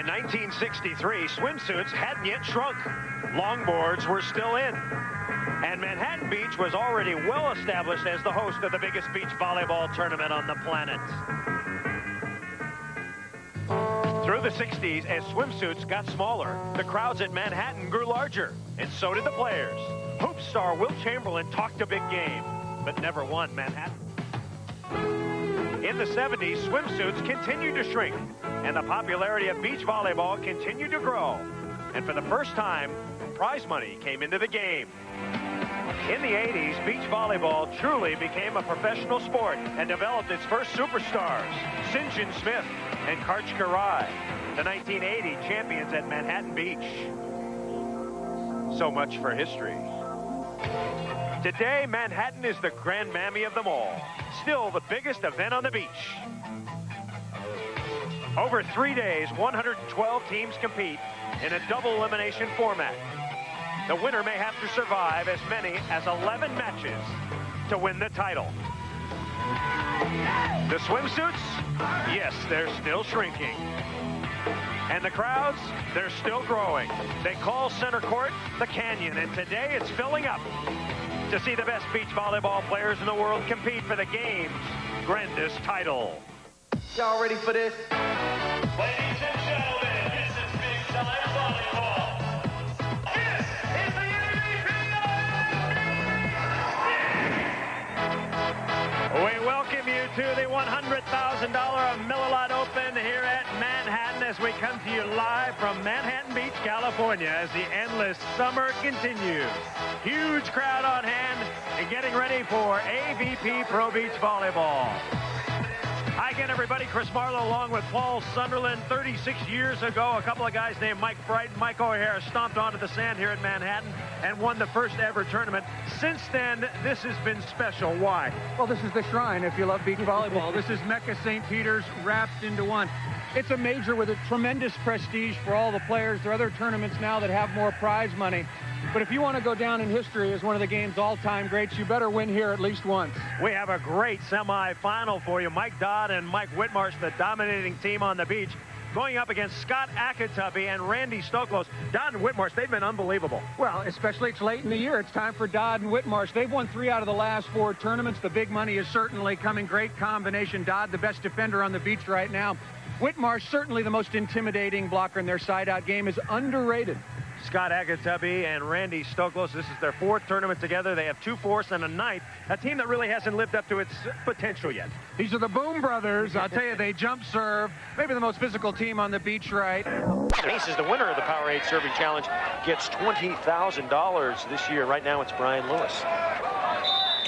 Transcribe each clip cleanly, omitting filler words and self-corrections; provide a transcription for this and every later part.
In 1963, swimsuits hadn't yet shrunk. Longboards were still in. And Manhattan Beach was already well established as the host of the biggest beach volleyball tournament on the planet. Through the 60s, as swimsuits got smaller, the crowds at Manhattan grew larger, and so did the players. Hoop star Wilt Chamberlain talked a big game, but never won Manhattan. In the 70s, swimsuits continued to shrink, and the popularity of beach volleyball continued to grow. And for the first time, prize money came into the game. In the 80s, beach volleyball truly became a professional sport and developed its first superstars, St. John Smith and Karch Kiraly, the 1980 champions at Manhattan Beach. So much for history. Today, Manhattan is the grandmammy of them all, still the biggest event on the beach. Over 3 days, 112 teams compete in a double elimination format. The winner may have to survive as many as 11 matches to win the title. The swimsuits? Yes, they're still shrinking. And the crowds? They're still growing. They call center court the Canyon, and today it's filling up to see the best beach volleyball players in the world compete for the game's grandest title. Y'all ready for this? Ladies and gentlemen, this is big time volleyball. This is the AVP. We welcome you to the $100,000 Miller Lite Open here at Manhattan as we come to you live from Manhattan Beach, California, as the endless summer continues. Huge crowd on hand and getting ready for AVP Pro Beach Volleyball. Hi again, everybody. Chris Marlowe along with Paul Sunderland. 36 years ago, a couple of guys named Mike Bright and Mike O'Hara stomped onto the sand here at Manhattan and won the first ever tournament. Since then, this has been special. Why? Well, this is the shrine if you love beach volleyball. This is Mecca St. Peter's wrapped into one. It's a major with a tremendous prestige for all the players. There are other tournaments now that have more prize money. But if you want to go down in history as one of the game's all-time greats, you better win here at least once. We have a great semifinal for you. Mike Dodd and Mike Whitmarsh, the dominating team on the beach, going up against Scott Akatubby and Randy Stoklos. Dodd and Whitmarsh, they've been unbelievable. Well, especially it's late in the year. It's time for Dodd and Whitmarsh. They've won 3 out of the last 4 tournaments. The big money is certainly coming. Great combination. Dodd, the best defender on the beach right now. Whitmarsh, certainly the most intimidating blocker in their side-out game, is underrated. Scott Akatubby and Randy Stoklos, this is their 4th tournament together. They have 2 fourths and a 9th, a team that really hasn't lived up to its potential yet. These are the Boom Brothers. I'll tell you, they jump serve. Maybe the most physical team on the beach, right? Ace is the winner of the Powerade Serving Challenge, gets $20,000 this year. Right now, it's Brian Lewis.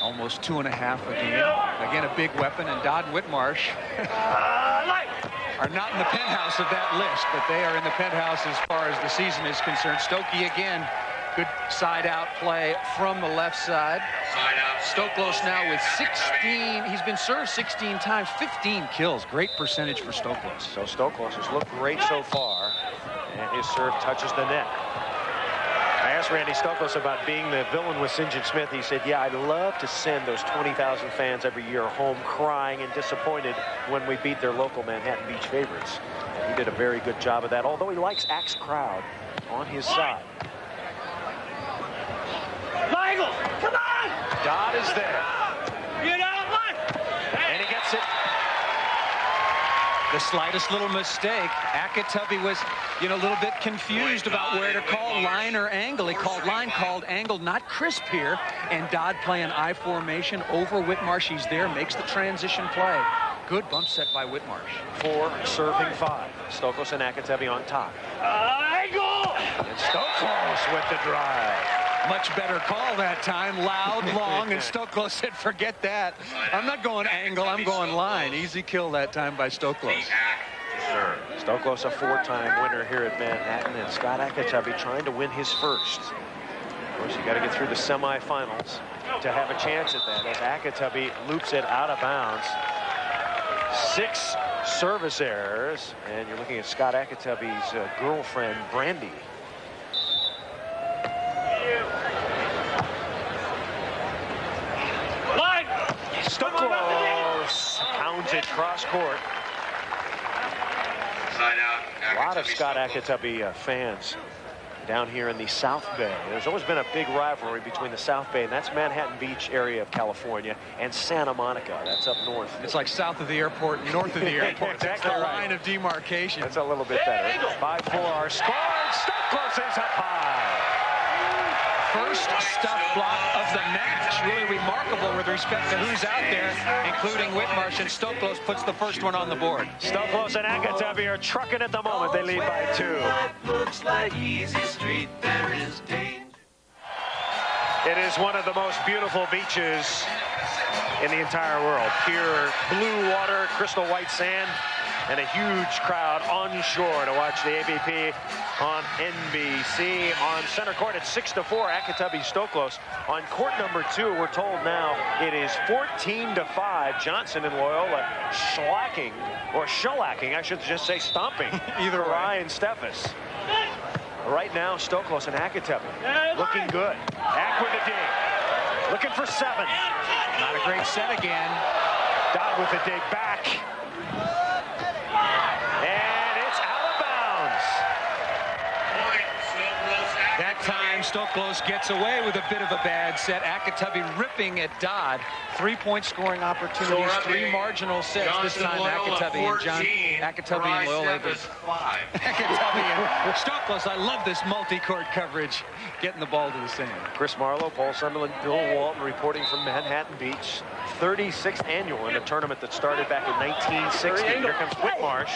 Almost 2.5 a game. Again, a big weapon, and Dodd and Whitmarsh are not in the penthouse of that list, but they are in the penthouse as far as the season is concerned. Stokey again, good side-out play from the left side. Stoklos now with 16. He's been served 16 times, 15 kills. Great percentage for Stoklos. So Stoklos has looked great so far, and his serve touches the net. I asked Randy Stoklos about being the villain with St. John Smith. He said, yeah, I'd love to send those 20,000 fans every year home crying and disappointed when we beat their local Manhattan Beach favorites. He did a very good job of that, although he likes Axe crowd on his side. Michael, come on! Dodd is there. You know what? And he gets it. The slightest little mistake, Akatubby was, a little bit confused about where to call line or angle. He called line, called angle, not crisp here. And Dodd playing I formation over Whitmarsh. He's there, makes the transition play. Good bump set by Whitmarsh. 4 serving 5. Stoklos and Akatubby on top. Angle! And Stoklos with the drive. Much better call that time. Loud, long, and Stoklos said, forget that. I'm not going angle, I'm going line. Easy kill that time by Stoklos. Stoklos, a 4-time winner here at Manhattan, and Scott Akatubby trying to win his first. Of course, you got to get through the semifinals to have a chance at that, as Akatubby loops it out of bounds. 6 service errors, and you're looking at Scott Akatubby's girlfriend, Brandy. Stoklos pounds it cross court. Side out. A lot of Scott Akatubby fans down here in the South Bay. There's always been a big rivalry between the South Bay, and that's Manhattan Beach area of California, and Santa Monica. That's up north. It's like south of the airport, north of the airport. Exactly That's the right. line of demarcation. That's a little bit better. 5-4 scored. Stokos is up high. First stuff block of the match. Really remarkable with respect to who's out there, including Whitmarsh, and Stokos puts the first one on the board. Stokos and Akatubby are trucking at the moment. They lead by 2. Looks like easy street, there is danger. It is one of the most beautiful beaches in the entire world. Pure blue water, crystal white sand, and a huge crowd on shore to watch the AVP on NBC. On center court, it's 6-4, Akatubby Stokos. On court number 2, we're told now it is 14-5. Johnson and Loyola shellacking, I should just say stomping, either Ryan Steffes. Right now, Stokos and Akatubby looking good. Ak with a dig, looking for 7. Not a great set again. Dodd with a dig back. And it's out of bounds. That time, Stokos gets away with a bit of a bad set. Akatubby ripping at Dodd. 3-point scoring opportunities, 3 marginal sets. This time, Akatubby and Loyola. Akatubby and Stokos. I love this multi-court coverage, getting the ball to the sand. Chris Marlowe, Paul Sunderland, Bill Walton reporting from Manhattan Beach. 36th annual in a tournament that started back in 1960. Here comes Whitmarsh.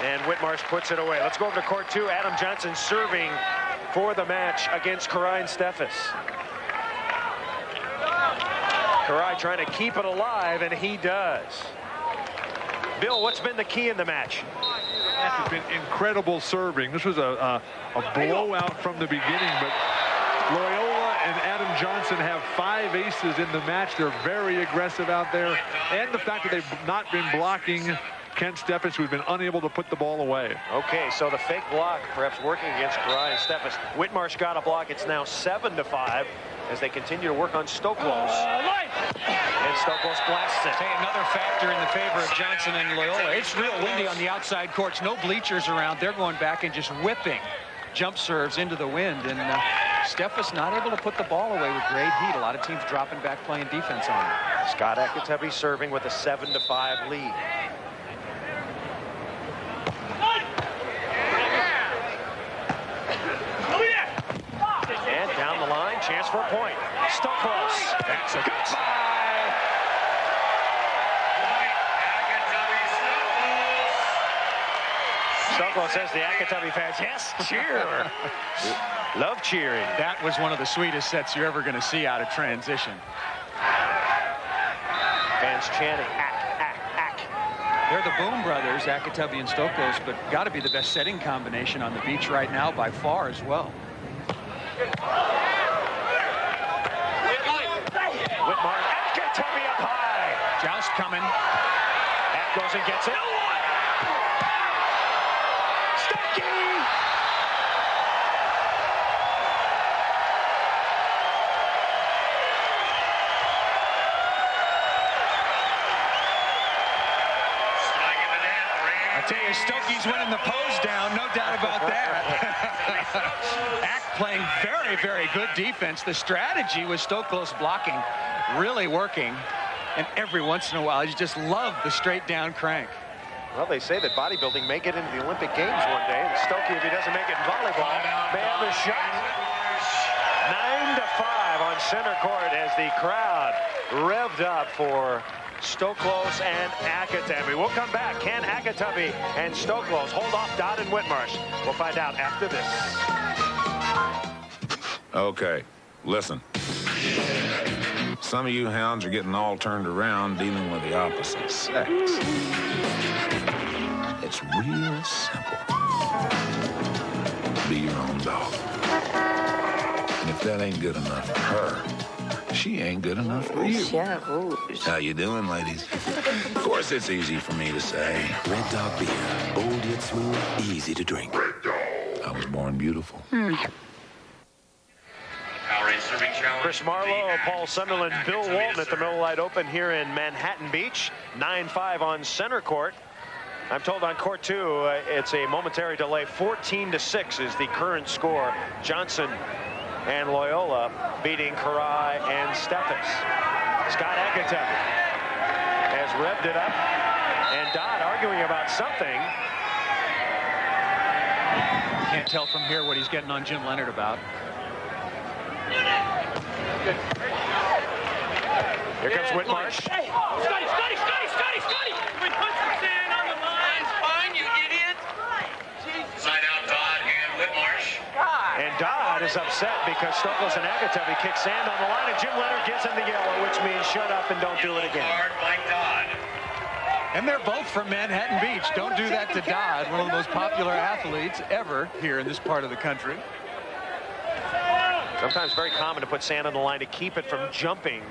And Whitmarsh puts it away. Let's go over to court 2. Adam Johnson serving for the match against Ryan Steffes. Karai trying to keep it alive, and he does. Bill, what's been the key in the match? This has been incredible serving. This was a blowout from the beginning, but Loyola and Adam Johnson have 5 aces in the match. They're very aggressive out there, and the fact that they've not been blocking Kent Steffes, who's been unable to put the ball away. Okay, so the fake block perhaps working against Ryan Steffes. Whitmarsh got a block. It's now 7-5 as they continue to work on Stokos. And Stokos blasts it. Hey, another factor in the favor of Johnson and Loyola. It's real windy on the outside courts. No bleachers around. They're going back and just whipping jump serves into the wind. And Steffes not able to put the ball away with great heat. A lot of teams dropping back, playing defense on him. Scott Akatubby serving with a 7-5 lead. And down the line, chance for a point. Stokos. That's a goodbye. Stokos says the Akatubby fans, yes, cheer. Love cheering. That was one of the sweetest sets you're ever going to see out of transition. Fans chanting, Ak. They're the Boom brothers, Akatubby and Stokos, but got to be the best setting combination on the beach right now by far as well. Whitmarsh, Akatubby up high. Joust coming. Ak goes and gets it. Stocky! I tell you, Stokey's winning the pose down, no doubt about that. Ak playing very, very good defense. The strategy was Stokos blocking, really working. And every once in a while, you just love the straight down crank. Well, they say that bodybuilding may get into the Olympic Games one day. And Stokey, if he doesn't make it in volleyball, may have a shot. 9-5 on center court as the crowd revved up for Stokos and Akatubby. We'll come back. Can Akatubby and Stokos hold off Dodd and Whitmarsh? We'll find out after this. Okay, listen. Some of you hounds are getting all turned around dealing with the opposite sex. It's real simple. Be your own dog. And if that ain't good enough for her, she ain't good enough for you. How you doing, ladies? Of course, it's easy for me to say. Red Dog beer, bold yet smooth, easy to drink. I was born beautiful. Chris Marlowe, Paul Sunderland, Bill Walton at the Miller Lite Open here in Manhattan Beach. 9-5 on center court. I'm told on court 2, it's a momentary delay. 14-6 is the current score. Johnson and Loyola beating Karai and Steffes. Scott Akatemi has revved it up, and Dodd arguing about something. Can't tell from here what he's getting on Jim Leonard about. Here comes Whitmarsh. Scotty! We put some sand on the line. Fine, you idiot. Side out Dodd and Whitmarsh. And Dodd is upset because Stokos and Akatemi kick sand on the line, and Jim Leonard gives him the yellow, which means shut up and don't do it again. Card by Dodd. And they're both from Manhattan Beach. Don't do that to Dodd, one of the most popular athletes ever here in this part of the country. Sometimes very common to put sand on the line to keep it from jumping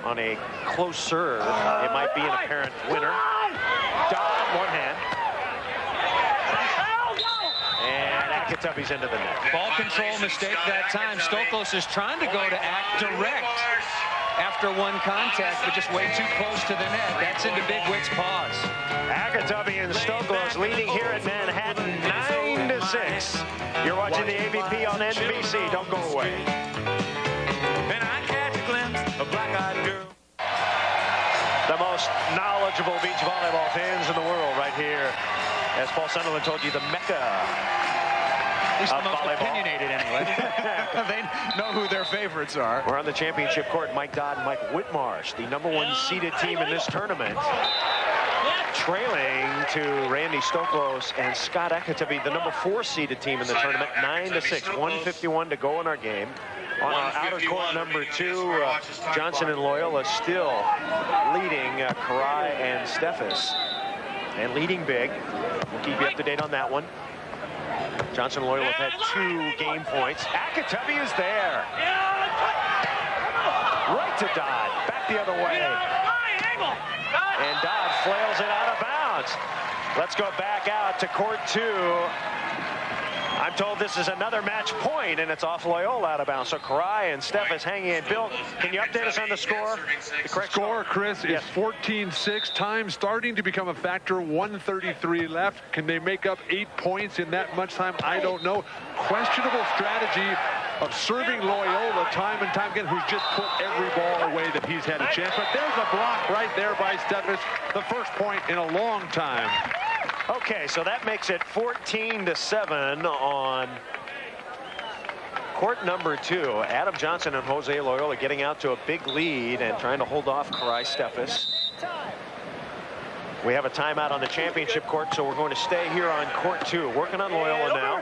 on a close serve. It might be an apparent winner. Dodd, one hand. And Akatemi's into the net. Ball control mistake that time. Stokos is trying to go to act direct after one contact, but just way too close to the net. That's into Big Wick's paws. Akatemi and Stokos leading here at Manhattan 9-6. You're watching the AVP on NBC. Don't go away. And I catch a glimpse of black-eyed girl. The most knowledgeable beach volleyball fans in the world right here. As Paul Sunderland told you, the mecca At least the of most volleyball. opinionated anyway. They know who their favorites are. We're on the championship court. Mike Dodd and Mike Whitmarsh, the #1 seeded team in this tournament, trailing to Randy Stokos and Scott Akatemi, the #4 seeded team in the tournament, 9-6. 1:51 to go in our game. On our outer court #2, Johnson and Loyola still leading Karai and Steffes, and leading big. We'll keep you up to date on that one. Johnson and Loyola have had 2 game points. Akatemi is there. Right to Dodd. Back the other way. And Dodd flails it out of bounds. Let's go back out to court 2. I'm told this is another match point, and it's off Loyola out of bounds. So Karai and Steffes hanging in. Bill, can you update us on the score? The correct Score, Chris, is 14-6. Time starting to become a factor. 1:33 left. Can they make up 8 points in that much time? I don't know. Questionable strategy of serving Loyola time and time again, who's just put every ball away that he's had a chance. But there's a block right there by Steffes. The first point in a long time. Okay, so that makes it 14-7 on court #2. Adam Johnson and Jose Loyola getting out to a big lead and trying to hold off Karai Steffes. We have a timeout on the championship court, so we're going to stay here on court 2, working on Loyola now.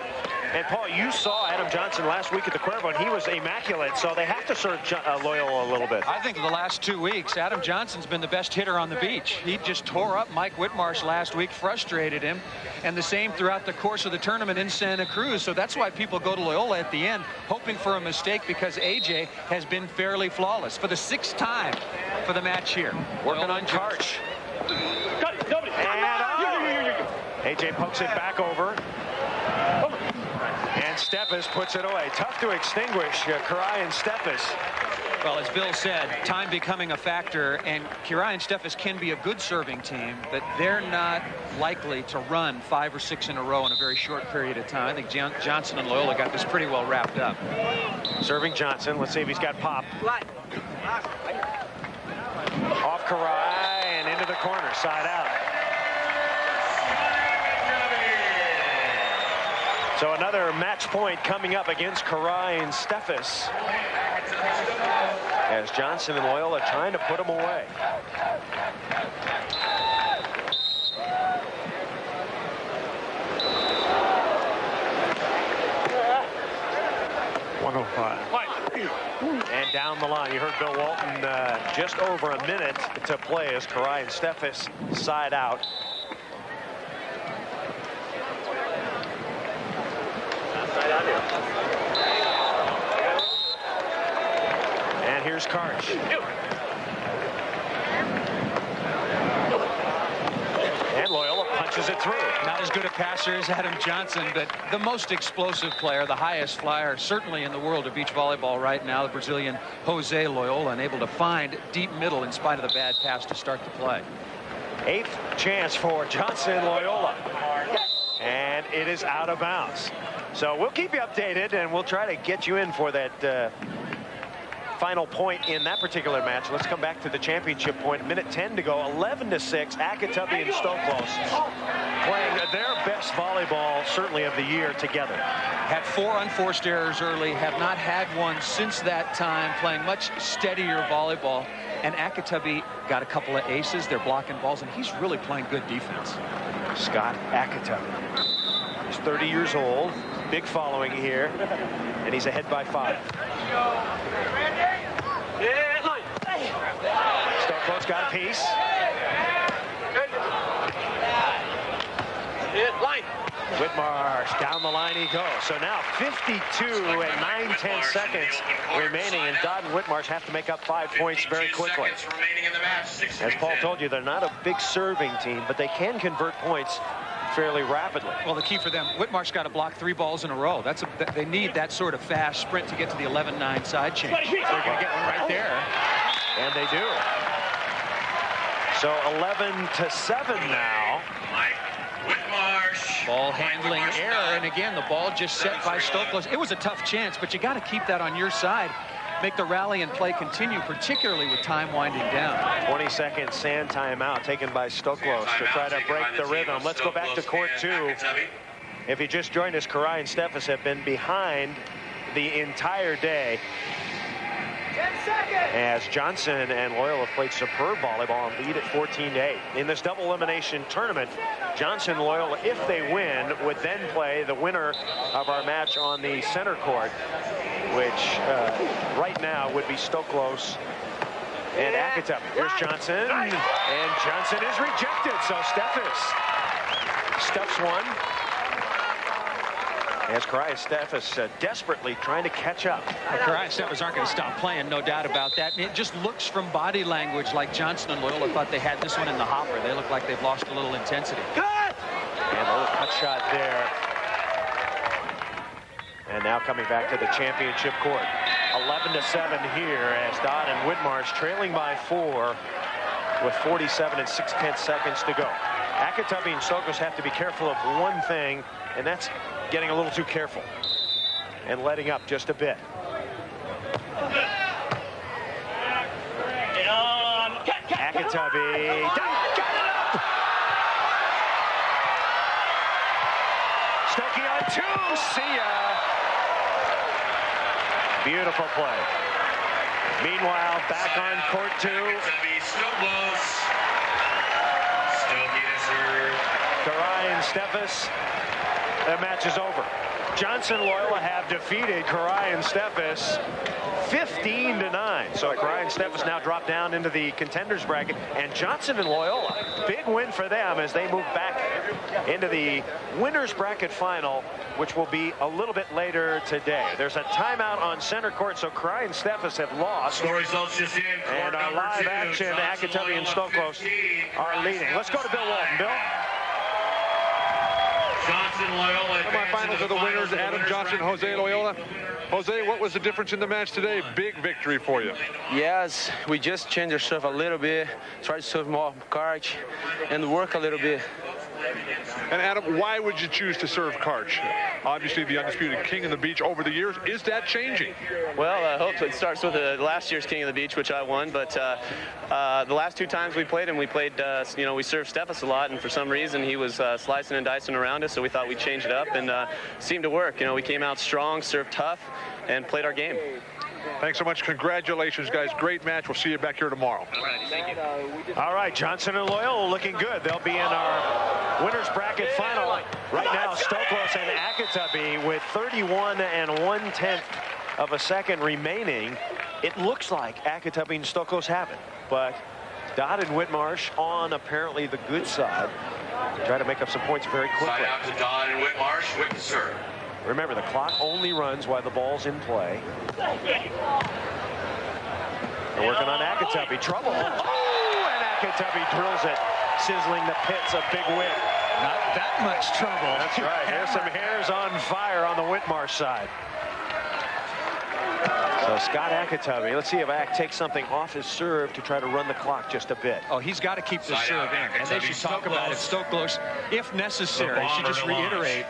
And Paul, you saw Adam Johnson last week at the Cuervo, and he was immaculate, so they have to serve Loyola a little bit. I think the last 2 weeks, Adam Johnson's been the best hitter on the beach. He just tore up Mike Whitmarsh last week, frustrated him, and the same throughout the course of the tournament in Santa Cruz. So that's why people go to Loyola at the end, hoping for a mistake, because AJ has been fairly flawless for the 6th time for the match here. Working on Karch. And AJ pokes it back over. And Steffes puts it away. Tough to extinguish Karai and Steffes. Well, as Bill said, time becoming a factor, and Karai and Steffes can be a good serving team, but they're not likely to run 5 or 6 in a row in a very short period of time. I think Johnson and Loyola got this pretty well wrapped up. Serving Johnson. Let's see if he's got pop. Off Karai and into the corner, side out. So another match point coming up against Karai and Steffes, as Johnson and Loyola trying to put them away. And down the line, you heard Bill Walton, just over a minute to play as Karai and Steffes side out. And here's Karch. And Loyola punches it through. Not as good a passer as Adam Johnson, but the most explosive player, the highest flyer, certainly in the world of beach volleyball right now, the Brazilian Jose Loyola, and able to find deep middle in spite of the bad pass to start the play. Eighth chance for Johnson and Loyola. And it is out of bounds. So we'll keep you updated, and we'll try to get you in for that final point in that particular match. Let's come back to the championship point. Minute 10 to go. 11-6. Akatubby and Stoklos playing their best volleyball, certainly of the year, together. Had 4 unforced errors early. Have not had one since that time. Playing much steadier volleyball. And Akatubby got a couple of aces. They're blocking balls, and he's really playing good defense. Scott Akatubby. He's 30 years old. Big following here. And he's ahead by 5. Stoklos got a piece. Whitmarsh down the line he goes. So now 52 and 9/10 seconds remaining, and Dodd and Whitmarsh have to make up 5 points very quickly. As Paul told you, they're not a big serving team, but they can convert points fairly rapidly. Well, the key for them, Whitmarsh got to block 3 balls in a row. They need that sort of fast sprint to get to the 11-9 side change. They're going to get one right there. And they do. So 11-7 now. Ball handling error, and again, the ball just set by Stoklos. It was a tough chance, but you got to keep that on your side. Make the rally and play continue, particularly with time winding down. 20-second sand timeout taken by Stoklos to try to break the rhythm. Let's go back to court 2. If you just joined us, Karai and Steffes have been behind the entire day, as Johnson and Loyola have played superb volleyball and lead at 14-8. In this double elimination tournament, Johnson and Loyola, if they win, would then play the winner of our match on the center court, which right now would be Stoklos and Akatubby. Here's Johnson, and Johnson is rejected. So Steffes stuffs one. As Karai and Steffes desperately trying to catch up. Karai and Steffes aren't going to stop playing, no doubt about that. And it just looks from body language like Johnson and Loyola thought they had this one in the hopper. They look like they've lost a little intensity. Cut! And a little cut shot there. And now coming back to the championship court. 11-7 here as Dodd and Whitmarsh trailing by 4 with 47 and 6/10 seconds to go. Akatubby and Stoklos have to be careful of one thing, and that's getting a little too careful and letting up just a bit. Akatubby got it up. Stokey on 2. See ya. Beautiful play. Meanwhile, back on court 2. Karai and Steffes. That match is over. Johnson and Loyola have defeated Karai and Steffes 15-9. So Karai and Steffes now drop down into the contenders bracket, and Johnson and Loyola, big win for them as they move back into the winners bracket final, which will be a little bit later today. There's a timeout on center court, so Karai and Steffes have lost. And on live action, Akatubby and Stoklos are leading. Let's go to Bill Walton. Bill? Semifinals of the winners, Adam Johnson, Jose Loyola. Jose, what was the difference in the match today? Big victory for you. Yes, we just changed our serve a little bit, try to serve more Karch, and work a little bit. And Adam, why would you choose to serve Karch? Obviously the undisputed king of the beach over the years. Is that changing? Well, I hope it starts with last year's king of the beach, which I won. But the last 2 times we played him, we served Steffes a lot, and for some reason he was slicing and dicing around us, so we thought we'd change it up, and seemed to work. We came out strong, served tough, and played our game. Thanks so much. Congratulations, guys. Great match. We'll see you back here tomorrow. Thank you. All right, Johnson and Loyola looking good. They'll be in our winners bracket final. Right now, Stoklos and Akatubby with 31 and 1/10 of a second remaining. It looks like Akatubby and Stoklos have it, but Dodd and Whitmarsh on apparently the good side. Try to make up some points very quickly. Side out to Dodd and Whitmarsh. Whit to serve. Remember, the clock only runs while the ball's in play. They're working on Akatubby. Trouble. Oh, and Akatubby drills it, sizzling the pits. A big win. Not that much trouble. That's right. Here's some hairs on fire on the Whitmarsh side. So Scott Akatubby, let's see if Ak takes something off his serve to try to run the clock just a bit. Oh, he's got to keep the serve in. And they should talk about it. Stoklos, if necessary, should just reiterate,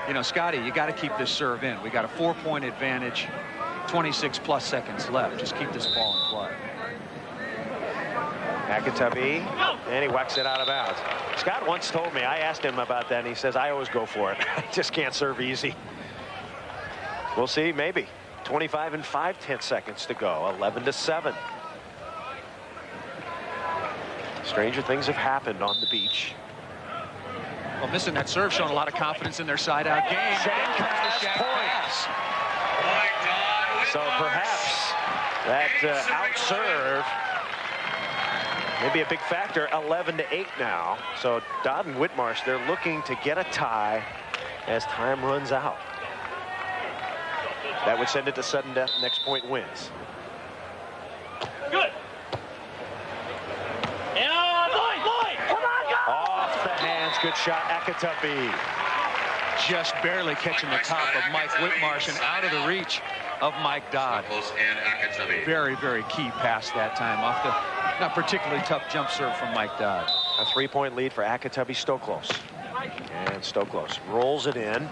you know, Scotty, you got to keep this serve in. We got a 4-point advantage, 26+ seconds left. Just keep this ball in play. Akatubby, and he whacks it out of bounds. Scott once told me, I asked him about that, and he says, I always go for it. I just can't serve easy. We'll see, maybe. 25 and 5/10 seconds to go, 11-7. Stranger things have happened on the beach. Well, missing that serve, showing a lot of confidence in their side-out game. Shank pass, point. So perhaps that out serve may be a big factor. 11-8 now. So Dodd and Whitmarsh, they're looking to get a tie as time runs out. That would send it to sudden death. Next point wins. Good. And Lloyd. Come on, go. Off the hands. Good shot, Akatubby. Just barely catching the top of Mike Whitmarsh and out of the reach of Mike Dodd. Very, very key pass that time off the not particularly tough jump serve from Mike Dodd. A 3-point lead for Akatubby Stoklos. And Stoklos rolls it in.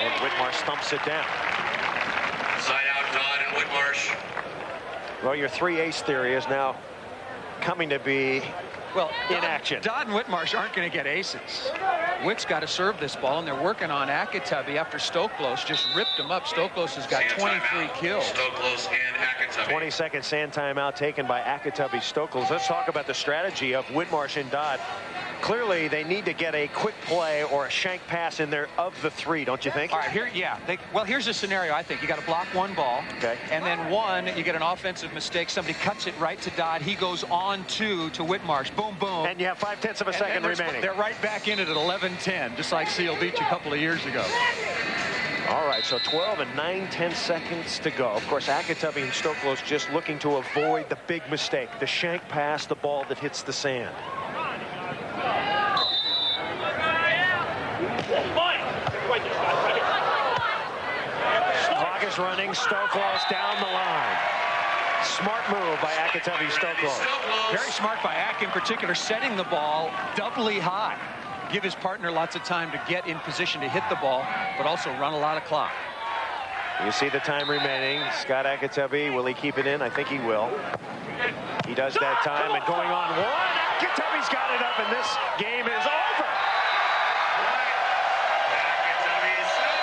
And Whitmarsh thumps it down. Side out, Dodd and Whitmarsh. Well, your 3-ace theory is now coming to be in action. Dodd and Whitmarsh aren't going to get aces. Wick's got to serve this ball, and they're working on Akatubby after Stoklos just ripped him up. Stoklos has got 23 kills. Stoklos and Akatubby. 20-second sand timeout taken by Akatubby Stoklos. Let's talk about the strategy of Whitmarsh and Dodd. Clearly, they need to get a quick play or a shank pass in there of the 3, don't you think? All right, here's a scenario, I think. You got to block one ball, okay, and then one, you get an offensive mistake. Somebody cuts it right to Dodd. He goes on to Whitmarsh. Boom, boom. And you have 5/10 of a second remaining. They're right back in it at 11-10, just like Seal Beach a couple of years ago. All right, so 12 and 9/10 seconds to go. Of course, Akatubby and Stoklos just looking to avoid the big mistake, the shank pass, the ball that hits the sand. Clock is running. Stoklos down the line. Smart move by Akatubby Stoklos. Very smart by Ak in particular, setting the ball doubly high. Give his partner lots of time to get in position to hit the ball, but also run a lot of clock. You see the time remaining. Scott Akatubby, will he keep it in? I think he will. He does that time, and going on one. Akatubby's got it up, and this game is over.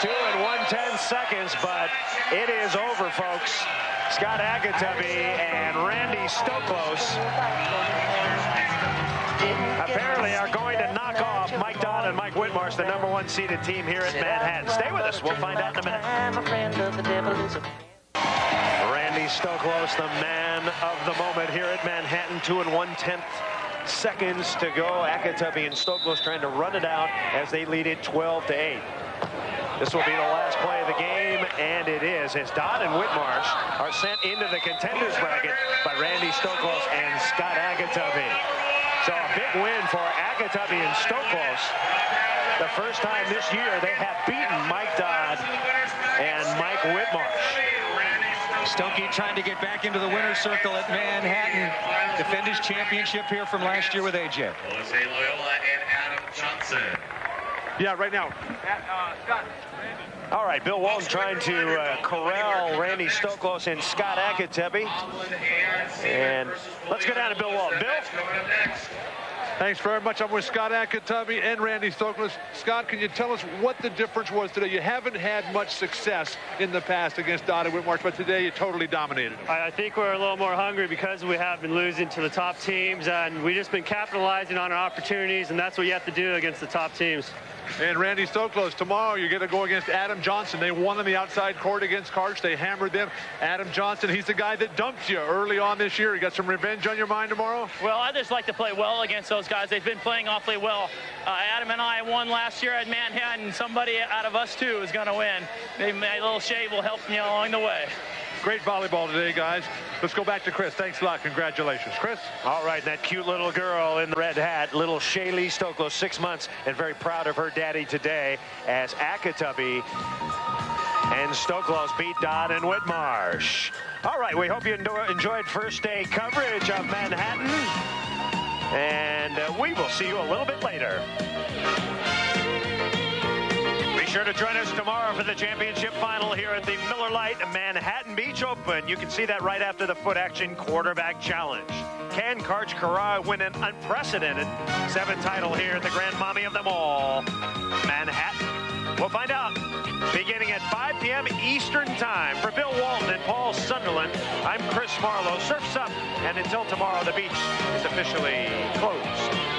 2 and 1/10 seconds, but it is over, folks. Scott Akatubby and Randy Stoklos apparently are going to knock off Mike Dodd and Mike Whitmarsh, the #1 seeded team here at Manhattan. Stay with us. We'll find out in a minute. Randy Stoklos, the man of the moment here at Manhattan. 2 and 1/10 seconds to go. Akatubby and Stoklos trying to run it out as they lead it 12-8. This will be the last play of the game, and it is, as Dodd and Whitmarsh are sent into the contenders bracket by Randy Stoklos and Scott Akatubby. So a big win for Akatubby and Stoklos. The first time this year they have beaten Mike Dodd and Mike Whitmarsh. Stokey trying to get back into the winner's circle at Manhattan. Defend his championship here from last year with AJ. Jose Loyola and Adam Johnson. Yeah, right now. Scott. All right, Bill Walton trying to corral Randy Stoklos and Scott Akatubby. And let's go down to Bill Walton. Bill? Thanks very much. I'm with Scott Akatubby and Randy Stoklos. Scott, can you tell us what the difference was today? You haven't had much success in the past against Dodd and Whitmarsh, but today you totally dominated them. I think we're a little more hungry because we have been losing to the top teams, and we've just been capitalizing on our opportunities, and that's what you have to do against the top teams. And Randy Stoklos, tomorrow you're going to go against Adam Johnson. They won on the outside court against Karch. They hammered them. Adam Johnson, he's the guy that dumped you early on this year. You got some revenge on your mind tomorrow? Well, I just like to play well against those guys. They've been playing awfully well. Adam and I won last year at Manhattan. Somebody out of us two is going to win. Maybe a little shave will help me along the way. Great volleyball today, guys. Let's go back to Chris. Thanks a lot. Congratulations. Chris? All right, that cute little girl in the red hat, little Shaylee Stoklos, 6 months, and very proud of her daddy today as Akatubby And Stoklos beat Dodd and Whitmarsh. All right, we hope you enjoyed first day coverage of Manhattan. And we will see you a little bit later. Be sure to join us tomorrow for the championship final here at the Miller Lite Manhattan Beach Open. You can see that right after the foot action quarterback challenge. Can Karch Kara win an unprecedented 7th title here at the Grand Mommy of them all, Manhattan? We'll find out beginning at 5 p.m. Eastern Time. For Bill Walton and Paul Sunderland, I'm Chris Marlowe. Surf's up, and until tomorrow, the beach is officially closed.